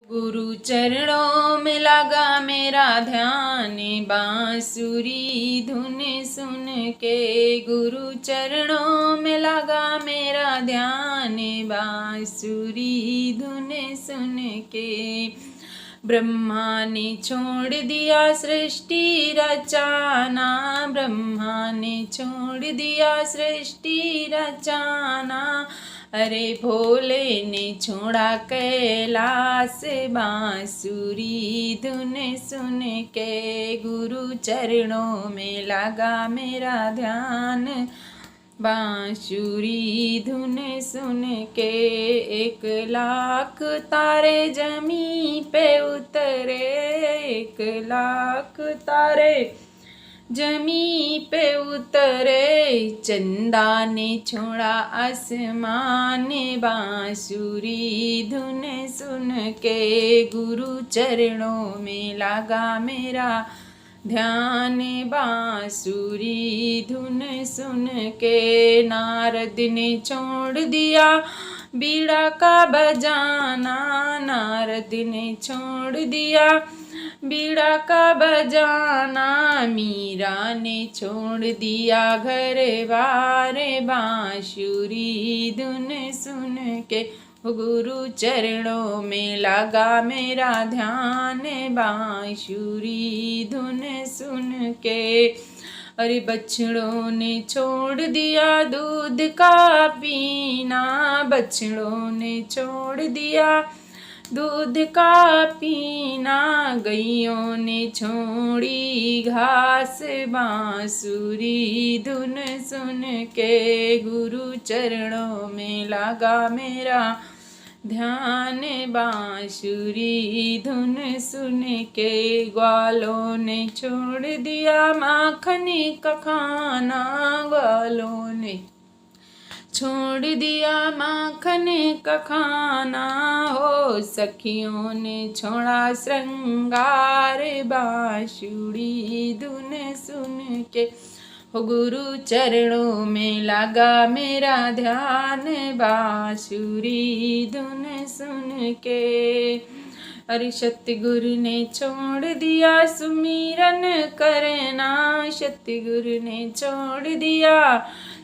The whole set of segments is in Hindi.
गुरु चरणों में लगा मेरा ध्यान, बांसुरी धुन सुन के। गुरु चरणों में लगा मेरा ध्यान, बांसुरी धुन सुन के। ब्रह्मा ने छोड़ दिया सृष्टि रचाना, ब्रह्मा ने छोड़ दिया सृष्टि रचाना। अरे भोले ने छोड़ा कैलाश, बांसुरी धुन सुन के। गुरु चरणों में लगा मेरा ध्यान, बांसुरी धुन सुन के। 1,00,000 तारे जमी पे उतरे, 1,00,000 तारे जमी पे उतरे। चंदा ने छोड़ा आसमान, बांसुरी धुन सुन के। गुरु चरणों में लगा मेरा ध्यान, बांसुरी धुन सुन के। नारद ने छोड़ दिया बीड़ा का बजाना, नारद ने छोड़ दिया बीड़ा का बजाना। मीरा ने छोड़ दिया घर बार, बांसुरी धुन सुन के। गुरु चरणों में लगा मेरा ध्यान, बांसुरी धुन सुन के। अरे बछड़ों ने छोड़ दिया दूध का पीना, बछड़ों ने छोड़ दिया दूध का पीना। गैयों ने छोड़ी घास, बांसुरी धुन सुन के। गुरु चरणों में लगा मेरा ध्यान, बांसुरी धुन सुन के। ग्वालों ने छोड़ दिया माखन का खाना, ग्वालों ने छोड़ दिया माखन का खाना। हो सखियों ने छोड़ा श्रृंगार, बांसुरी धुन सुन के। हो गुरु चरणों में लगा मेरा ध्यान, बांसुरी धुन सुन के। अरे सतगुरु ने छोड़ दिया सुमिरन करना, सतगुरु ने छोड़ दिया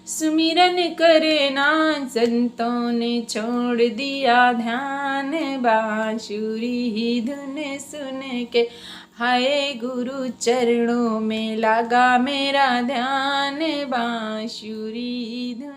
सुमिरन करना। संतों ने छोड़ दिया ध्यान, बांसुरी धुन सुन के। हाय गुरु चरणों में लगा मेरा ध्यान, बांसुरी धुन